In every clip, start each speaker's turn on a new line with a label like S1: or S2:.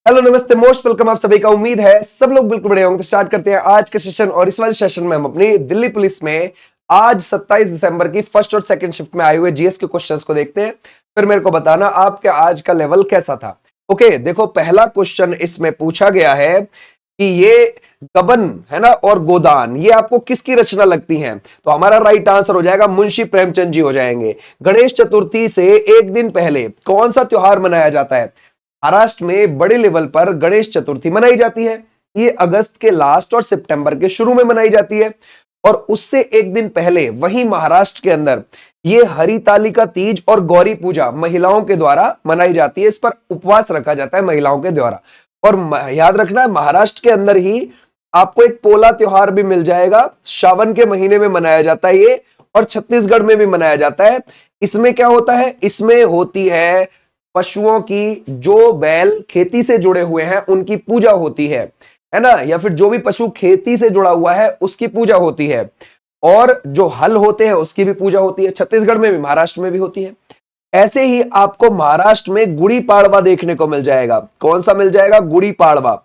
S1: Hello नमस्ते most welcome आप सभी का। उम्मीद है सब लोग बिल्कुल बढ़िया होंगे। तो स्टार्ट करते हैं आज का सेशन। और इस वाले सेशन में हम अपनी दिल्ली पुलिस में आज 27 दिसंबर की फर्स्ट और सेकंड शिफ्ट में आए हुए जीएस के क्वेश्चंस को देखते हैं। फिर मेरे को बताना आपके आज का लेवल कैसा था। ओके, देखो पहला क्वेश्चन इसमें पूछा गया है कि ये गबन है ना और गोदान ये आपको किसकी रचना लगती हैं। तो हमारा राइट आंसर हो जाएगा मुंशी प्रेमचंद जी हो जाएंगे। गणेश चतुर्थी से एक दिन पहले कौन सा त्योहार मनाया जाता है? महाराष्ट्र में बड़े लेवल पर गणेश चतुर्थी मनाई जाती है। ये अगस्त के लास्ट और सितंबर के शुरू में मनाई जाती है। और उससे एक दिन पहले वहीं महाराष्ट्र के अंदर ये हरितालिका तीज और गौरी पूजा महिलाओं के द्वारा मनाई जाती है। इस पर उपवास रखा जाता है महिलाओं के द्वारा। और याद रखना है महाराष्ट्र के अंदर ही आपको एक पोला त्योहार भी मिल जाएगा, सावन के महीने में मनाया जाता है ये, और छत्तीसगढ़ में भी मनाया जाता है। इसमें क्या होता है? इसमें होती है पशुओं की, जो बैल खेती से जुड़े हुए हैं उनकी पूजा होती है ना, या फिर जो भी पशु खेती से जुड़ा हुआ है उसकी पूजा होती है। और जो हल होते हैं उसकी भी पूजा होती है। छत्तीसगढ़ में भी महाराष्ट्र में भी होती है। ऐसे ही आपको महाराष्ट्र में गुड़ी पाड़वा देखने को मिल जाएगा। कौन सा मिल जाएगा? गुड़ी पाड़वा।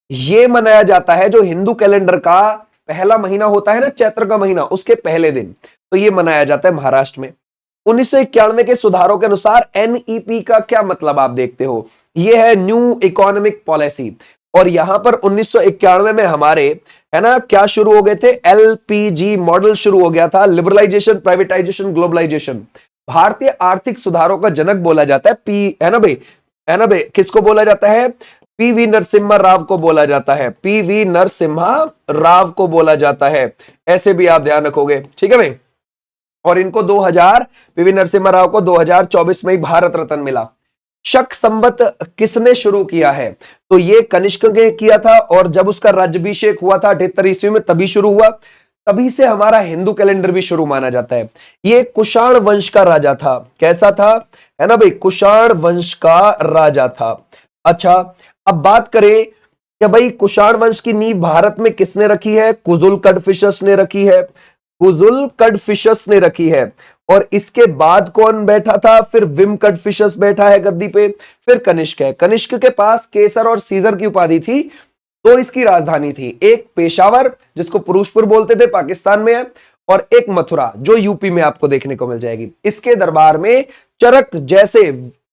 S1: ये मनाया जाता है जो हिंदू कैलेंडर का पहला महीना होता है ना, चैत्र का महीना, उसके पहले दिन। तो ये मनाया जाता है महाराष्ट्र में। 1991 के सुधारों के अनुसार एनईपी का क्या मतलब आप देखते हो? यह है न्यू इकोनॉमिक पॉलिसी। और यहां पर 1991 में हमारे है ना क्या शुरू हो गए थे? एलपीजी मॉडल शुरू हो गया था। Liberalisation, privatisation, globalisation. भारतीय आर्थिक सुधारों का जनक बोला जाता है पी, है ना भाई, है ना भाई, किसको बोला जाता है? पीवी नरसिम्हा राव को बोला जाता है। पीवी नरसिम्हा राव को बोला जाता है। ऐसे भी आप ध्यान रखोगे, ठीक है भाई। और इनको 2000 पीवी नरसिम्हा राव को 2024 में ही भारत रत्न मिला। शक संवत किसने शुरू किया है? तो ये कनिष्क ने किया था। और जब उसका राज्याभिषेक हुआ था 78 ईस्वी में, तभी शुरू हुआ। तभी से हमारा हिंदू कैलेंडर भी शुरू माना जाता है। ये कुषाण वंश का राजा था। कैसा था? है ना भाई, कुषाण वंश का राजा था। अच्छा, अब बात करें कि भाई कुषाण वंश की नींव भारत में किसने रखी है? कुजुल कडफिशस ने रखी है। कुजुल कडफिशस ने रखी है। और इसके बाद कौन बैठा था? फिर विम कडफिशस बैठा है गद्दी पे। फिर कनिष्क है। कनिष्क के पास केसर और सीजर की उपाधि थी। तो इसकी राजधानी थी एक पेशावर, जिसको पुरुषपुर बोलते थे, पाकिस्तान में है, और एक मथुरा जो यूपी में आपको देखने को मिल जाएगी। इसके दरबार में चरक जैसे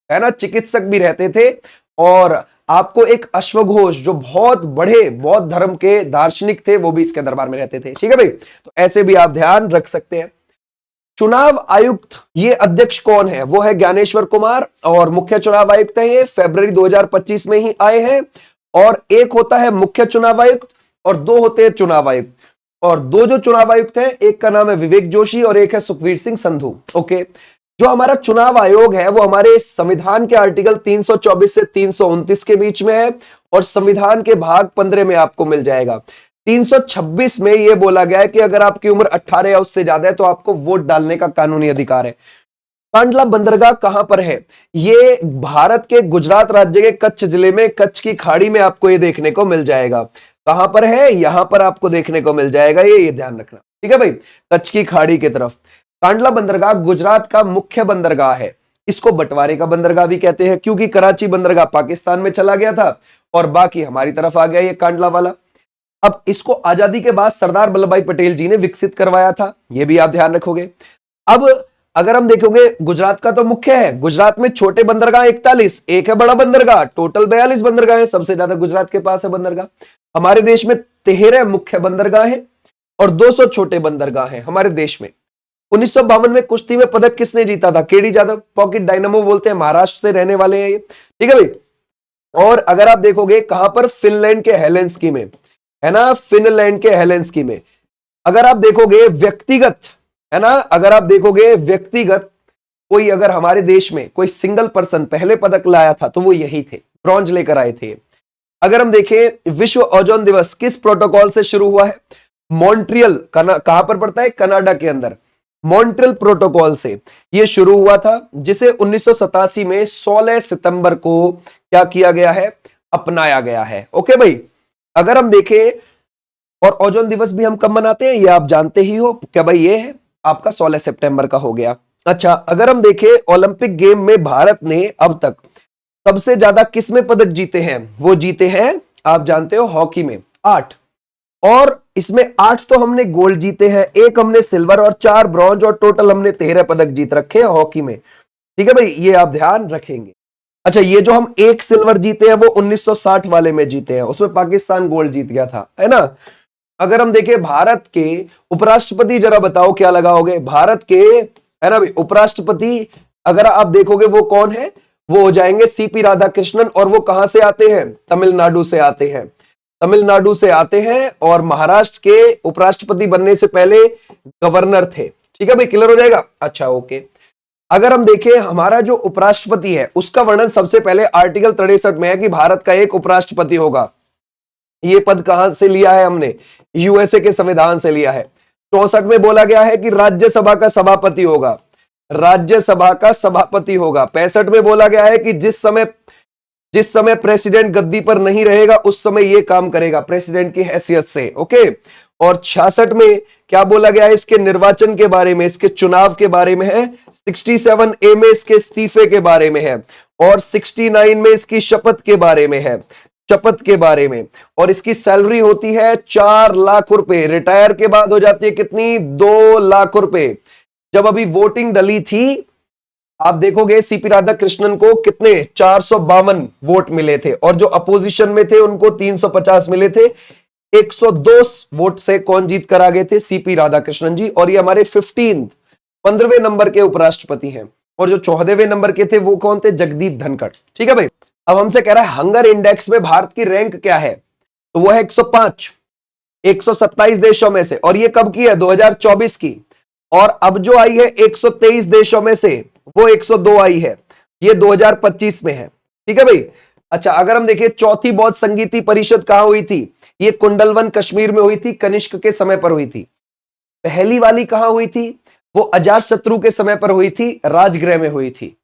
S1: है ना चिकित्सक भी रहते थे। और आपको एक अश्वघोष जो बहुत बड़े बौद्ध धर्म के दार्शनिक थे, वो भी इसके दरबार में रहते थे। ठीक है भाई, तो ऐसे भी आप ध्यान रख सकते हैं। चुनाव आयुक्त ये अध्यक्ष कौन है? वो है ज्ञानेश्वर कुमार। और मुख्य चुनाव आयुक्त है ये फरवरी 2025 में ही आए हैं। और एक होता है मुख्य चुनाव आयुक्त और दो होते हैं चुनाव आयुक्त। और दो जो चुनाव आयुक्त हैं, एक का नाम है विवेक जोशी और एक है सुखवीर सिंह संधू। ओके, जो हमारा चुनाव आयोग है वो हमारे संविधान के आर्टिकल 324 से 329 के बीच में है। और संविधान के भाग 15 में आपको मिल जाएगा। 326 में यह बोला गया है कि अगर आपकी उम्र 18 या उससे ज्यादा है तो आपको वोट डालने का कानूनी अधिकार है। कांडला बंदरगाह कहां पर है? ये भारत के गुजरात राज्य के कच्छ जिले में, कच्छ की खाड़ी में आपको ये देखने को मिल जाएगा। कहां पर है? यहां पर आपको देखने को मिल जाएगा। ये ध्यान रखना, ठीक है भाई, कच्छ की खाड़ी की तरफ। कांडला बंदरगाह गुजरात का मुख्य बंदरगाह है। इसको बंटवारे का बंदरगाह भी कहते हैं, क्योंकि कराची बंदरगाह पाकिस्तान में चला गया था और बाकी हमारी तरफ आ गया ये कांडला वाला। अब इसको आजादी के बाद सरदार वल्लभ भाई पटेल जी ने विकसित करवाया था। ये भी आप ध्यान रखोगे। अब अगर हम देखोगे, गुजरात का तो मुख्य है। गुजरात में छोटे बंदरगाह 41, एक है बड़ा बंदरगाह। टोटल 42 बंदरगाह है। सबसे ज्यादा गुजरात के पास है बंदरगाह। हमारे देश में 13 मुख्य बंदरगाह है और 200 छोटे बंदरगाह हैं हमारे देश में। 1952 में कुश्ती में पदक किसने जीता था? केडी जादव। पॉकेट डायनामो बोलते हैं, महाराष्ट्र से रहने वाले हैं ये, ठीक है भाई। और अगर आप देखोगे कहां पर? फिनलैंड के हेलेंस्की में, है ना, फिनलैंड के हेलेंस्की में। अगर आप देखोगे व्यक्तिगत, है ना, अगर आप देखोगे व्यक्तिगत कोई अगर हमारे देश में कोई सिंगल पर्सन पहले पदक लाया था तो वो यही थे, ब्रॉन्ज लेकर आए थे। अगर हम देखें विश्व ओजोन दिवस किस प्रोटोकॉल से शुरू हुआ है? मॉन्ट्रियल, कहां पर पड़ता है? कनाडा के अंदर। मॉन्ट्रियल प्रोटोकॉल से यह शुरू हुआ था, जिसे 1987 में 16 सितंबर को क्या किया गया है? अपनाया गया है। ओके भाई, अगर हम देखें, और ओजोन दिवस भी हम कब मनाते हैं ये आप जानते ही हो क्या भाई? ये है आपका 16 सितंबर का हो गया। अच्छा, अगर हम देखें ओलंपिक गेम में भारत ने अब तक सबसे ज्यादा किसमें पदक जीते हैं? वो जीते हैं, आप जानते हो, हॉकी में 8। और इसमें 8 तो हमने गोल्ड जीते हैं, 1 हमने सिल्वर और 4 ब्रॉन्ज, और टोटल हमने 13 पदक जीत रखे हैं हॉकी में। ठीक है भाई, ये आप ध्यान रखेंगे। अच्छा, ये जो हम 1 सिल्वर जीते हैं वो 1960 वाले में जीते हैं, उसमें पाकिस्तान गोल्ड जीत गया था, है ना। अगर हम देखें भारत के उपराष्ट्रपति, जरा बताओ क्या लगाओगे? भारत के, है ना भाई, उपराष्ट्रपति अगर आप देखोगे वो कौन है? वो हो जाएंगे सीपी राधाकृष्णन। और वो कहां से आते हैं? तमिलनाडु से आते हैं। तमिलनाडु से आते हैं और महाराष्ट्र के उपराष्ट्रपति बनने से पहले गवर्नर थे। ठीक है भाई, क्लियर हो जाएगा? अच्छा, ओके। अगर हम देखें हमारा जो उपराष्ट्रपति है उसका वर्णन सबसे पहले आर्टिकल 63 में है कि भारत का एक उपराष्ट्रपति होगा। ये पद कहां से लिया है हमने? यूएसए के संविधान से लिया है। 64 में बोला गया है कि राज्यसभा का सभापति होगा, राज्यसभा का सभापति होगा। 65 में बोला गया है कि जिस समय प्रेसिडेंट गद्दी पर नहीं रहेगा उस समय यह काम करेगा, प्रेसिडेंट की हैसियत से। ओके। और 66 में क्या बोला गया है? इसके निर्वाचन के बारे में, इसके चुनाव के बारे में है। 67A में इसके इस्तीफे के बारे में है। और 69 में इसकी शपथ के बारे में है, शपथ के बारे में। और इसकी सैलरी होती है 4 लाख रुपए। रिटायर के बाद हो जाती है कितनी? 2 लाख रुपए। जब अभी वोटिंग डली थी, आप देखोगे सीपी राधाकृष्णन को कितने 452 वोट मिले थे, और जो अपोजिशन में थे उनको 350 मिले थे। 102 वोट से कौन जीत कर आ गए थे? सीपी राधाकृष्णन जी। और ये हमारे 15वें नंबर के उपराष्ट्रपति हैं। और जो 14वें नंबर के थे वो कौन थे? जगदीप धनखड़। ठीक है भाई। अब हमसे कह रहा है हंगर इंडेक्स में भारत की रैंक क्या है? तो वो है 105, 127 देशों में से। और ये कब की है? 2024 की। और अब जो आई है 123 देशों में से, वो 102 आई है, ये 2025 में है। ठीक है भाई। अच्छा, अगर हम देखिए चौथी बौद्ध संगीति परिषद कहां हुई थी? ये कुंडलवन कश्मीर में हुई थी, कनिष्क के समय पर हुई थी। पहली वाली कहां हुई थी? वो अजातशत्रु के समय पर हुई थी, राजगृह में हुई थी।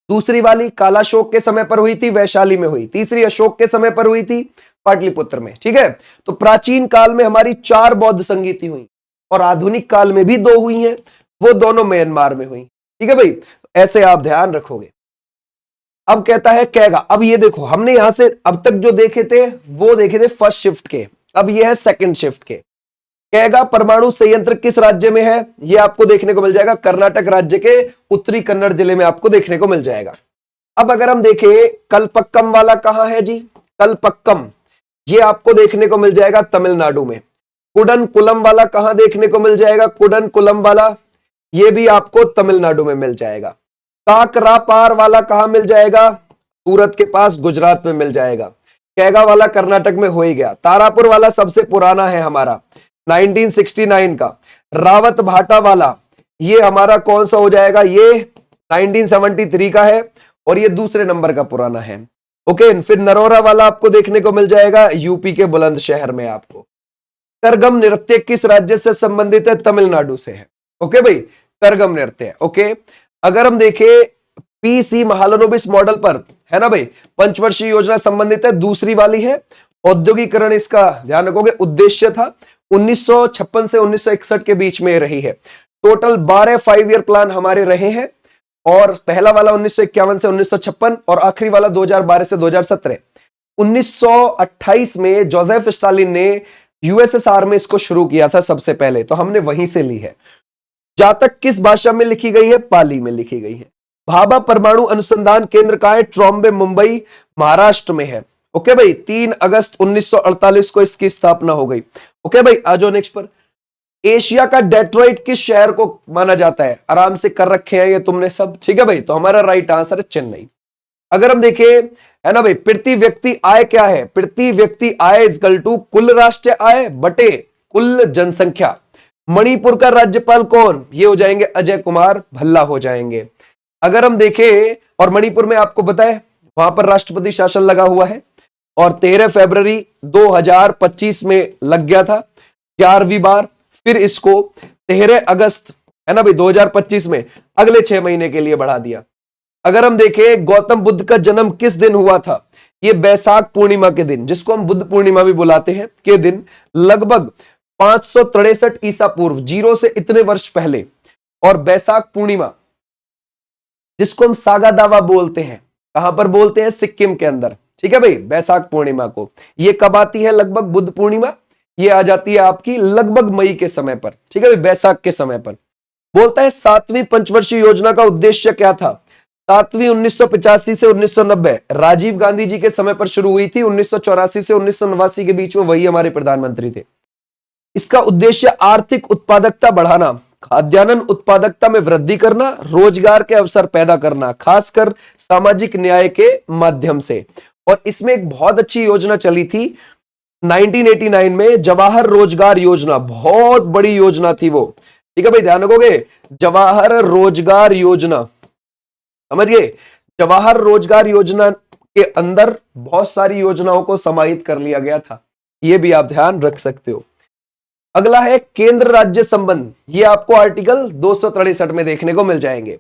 S1: दूसरी वाली कालाशोक के समय पर हुई थी, वैशाली में हुई। तीसरी अशोक के समय पर हुई थी, पाटलिपुत्र में। ठीक है। तो प्राचीन काल में हमारी 4 बौद्ध संगीति हुई, और आधुनिक काल में भी 2 हुई हैं, वो दोनों म्यांमार में हुई। ठीक है भाई, ऐसे आप ध्यान रखोगे। अब कहता है कैगा। अब ये देखो, हमने यहां से अब तक जो देखे थे वो देखे थे फर्स्ट शिफ्ट के, अब ये है सेकंड शिफ्ट के। कैगा परमाणु संयंत्र किस राज्य में है? ये आपको देखने को मिल जाएगा कर्नाटक राज्य के उत्तरी कन्नड़ जिले में आपको देखने को मिल जाएगा। अब अगर हम देखें कलपक्कम वाला कहां है जी? कलपक्कम ये आपको देखने को मिल जाएगा तमिलनाडु में। कुडनकुलम वाला कहां देखने को मिल जाएगा? कुडनकुलम वाला ये भी आपको तमिलनाडु में मिल जाएगा। काकरापार वाला कहां मिल जाएगा? सूरत के पास गुजरात में मिल जाएगा। कैगा वाला कर्नाटक में हो ही गया। तारापुर वाला सबसे पुराना है हमारा, 1969 का। रावत भाटा वाला ये हमारा कौन सा हो जाएगा? ये 1973 का है, और ये दूसरे नंबर का पुराना है। ओके। फिर नरोरा वाला आपको देखने को मिल जाएगा यूपी के बुलंदशहर में आपको। करगम नृत्य किस राज्य से संबंधित है? तमिलनाडु से है। ओके भाई, करगम नृत्य। ओके। अगर हम देखें पीसी महालनोबिस मॉडल पर, है ना भाई, पंचवर्षीय योजना संबंधित है, दूसरी वाली है। औद्योगिकरण इसका ध्यान रखोगे उद्देश्य था, 1956 से 1961 के बीच में रही है। टोटल 12 5 ईयर प्लान हमारे रहे हैं, और पहला वाला 1951 से 1956, और आखिरी वाला 2012 से 2017। 1928 में जोसेफ स्टालिन ने यूएसएसआर में इसको शुरू किया था सबसे पहले, तो हमने वहीं से ली है। जातक किस भाषा में लिखी गई है? पाली में लिखी गई है। भाभा परमाणु अनुसंधान केंद्र कहां है? ट्रॉम्बे, मुंबई, महाराष्ट्र में है। ओके भाई, 3 अगस्त 1948 को इसकी स्थापना हो गई। ओके भाई, आ जाओ नेक्स्ट पर। एशिया का डेट्रॉइट किस शहर को माना जाता है? आराम से कर रखे हैं ये तुमने सब। ठीक है भाई, तो हमारा राइट आंसर है चेन्नई। अगर हम देखें, है ना भाई, प्रति व्यक्ति आय क्या है? प्रति व्यक्ति आय इक्वल टू कुल राष्ट्रीय आय बटे कुल जनसंख्या। मणिपुर का राज्यपाल कौन? ये हो जाएंगे अजय कुमार भल्ला हो जाएंगे। अगर हम देखें, और मणिपुर में आपको पता है वहां पर राष्ट्रपति शासन लगा हुआ है, और 13 फरवरी 2025 में लग गया था 11वीं बार। फिर इसको 13 अगस्त, है ना भाई, 2025 में अगले 6 महीने के लिए बढ़ा दिया। अगर हम देखें गौतम बुद्ध का जन्म किस दिन हुआ था? ये बैसाख पूर्णिमा के दिन, जिसको हम बुद्ध पूर्णिमा भी बुलाते हैं, के दिन, लगभग 563 ईसा पूर्व, 0 से इतने वर्ष पहले। और बैसाख पूर्णिमा जिसको हम सागा दावा बोलते हैं, कहां पर बोलते हैं? सिक्किम के अंदर। ठीक है भाई, बैसाख पूर्णिमा को। ये कब आती है? लगभग बुद्ध पूर्णिमा। ये आ जाती है आपकी लगभग मई के समय पर। ठीक है भाई, बैसाख के समय पर। बोलता है 7वीं पंचवर्षीय योजना का उद्देश्य क्या था? 7वीं 1985 से 1990 राजीव गांधी जी के समय पर शुरू हुई थी। 1984 से 1989 के बीच में वही हमारे प्रधानमंत्री थे। इसका उद्देश्य आर्थिक उत्पादकता बढ़ाना, खाद्यान्न उत्पादकता में वृद्धि करना, रोजगार के अवसर पैदा करना, खासकर सामाजिक न्याय के माध्यम से। और इसमें एक बहुत अच्छी योजना चली थी 1989 में, जवाहर रोजगार योजना। बहुत बड़ी योजना थी वो। ठीक है भाई, ध्यान रखोगे, जवाहर रोजगार योजना, समझ गए? जवाहर रोजगार योजना के अंदर बहुत सारी योजनाओं को समाहित कर लिया गया था। यह भी आप ध्यान रख सकते हो। अगला है केंद्र राज्य संबंध। ये आपको आर्टिकल 263 में देखने को मिल जाएंगे।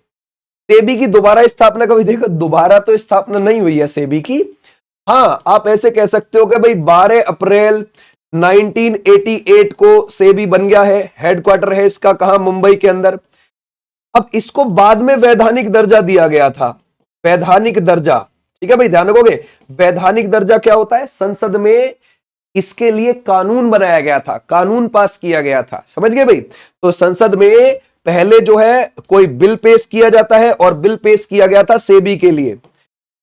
S1: सेबी की दोबारा स्थापना कभी देखो, दोबारा तो स्थापना नहीं हुई है सेबी की। हां, आप ऐसे कह सकते हो कि भाई 12 अप्रैल 1988 को सेबी बन गया है। हेडक्वार्टर है इसका कहां? मुंबई के अंदर। अब इसको बाद में वैधानिक दर्जा दिया गया था। वैधानिक दर्जा, ठीक है भाई, ध्यान रखोगे। वैधानिक दर्जा क्या होता है? संसद में इसके लिए कानून बनाया गया था, कानून पास किया गया था। समझ गए भाई? तो संसद में पहले जो है कोई बिल पेश किया जाता है, और बिल पेश किया गया था सेबी के लिए।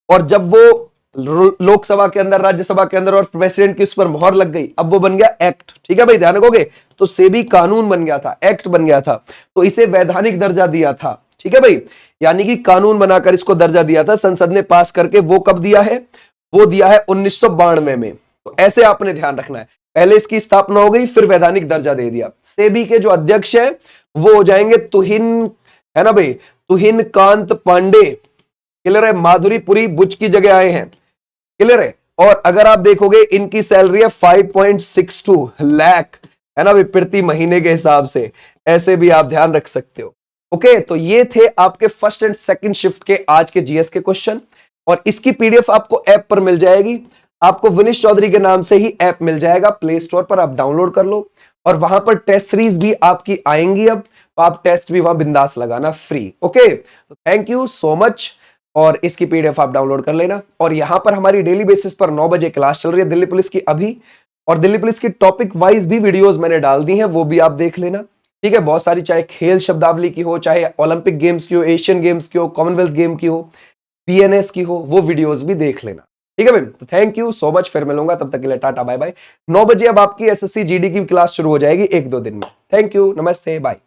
S1: और जब वो लोकसभा के अंदर, राज्यसभा के अंदर, और प्रेसिडेंट की उस पर मोहर लग गई, अब वो बन गया एक्ट। ठीक है भाई, ध्यान रखोगे। तो सेबी कानून बन गया था, एक्ट बन गया था, तो इसे वैधानिक दर्जा दिया था। ठीक है भाई, यानी कि कानून बनाकर इसको दर्जा दिया था संसद ने पास करके। वो कब दिया है? वो दिया है 1992 में। तो ऐसे आपने ध्यान रखना है, पहले इसकी स्थापना हो गई, फिर वैधानिक दर्जा दे दिया। सेबी के जो अध्यक्ष है वो हो जाएंगे तुहिन, है ना भाई, तुहिन कांत पांडे। क्लियर है? माधुरी पुरी बुच की जगह आए हैं। क्लियर है? और अगर आप देखोगे इनकी सैलरी है 5.62 लाख, है ना भाई, प्रति महीने के हिसाब से। ऐसे भी आप ध्यान रख सकते हो। ओके, तो ये थे आपके फर्स्ट एंड सेकंड शिफ्ट के आज के जीएस के क्वेश्चन। और इसकी पीडीएफ आपको ऐप पर मिल जाएगी। आपको विनीश चौधरी के नाम से ही ऐप मिल जाएगा, प्ले स्टोर पर आप डाउनलोड कर लो। और वहां पर टेस्ट सीरीज भी आपकी आएंगी अब, तो आप टेस्ट भी वहां बिंदास लगाना फ्री। ओके, तो थैंक यू सो मच। और इसकी पीडीएफ आप डाउनलोड कर लेना। और यहां पर हमारी डेली बेसिस पर 9 बजे क्लास चल रही है दिल्ली पुलिस की अभी। और दिल्ली पुलिस की टॉपिक वाइज भी वीडियोस मैंने डाल दी हैं, वो भी आप देख लेना। ठीक है, बहुत सारी, चाहे खेल शब्दावली की हो, चाहे ओलंपिक गेम्स की हो, एशियन गेम्स की हो, कॉमनवेल्थ गेम की हो, पीएनएस की हो, वो वीडियोस भी देख लेना। ठीक है भाई, तो थैंक यू सो मच। फिर मिलूंगा, तब तक के लिए टाटा बाय बाय। 9 बजे अब आपकी एसएससी जीडी की क्लास शुरू हो जाएगी 1-2 दिन में। थैंक यू, नमस्ते, बाय।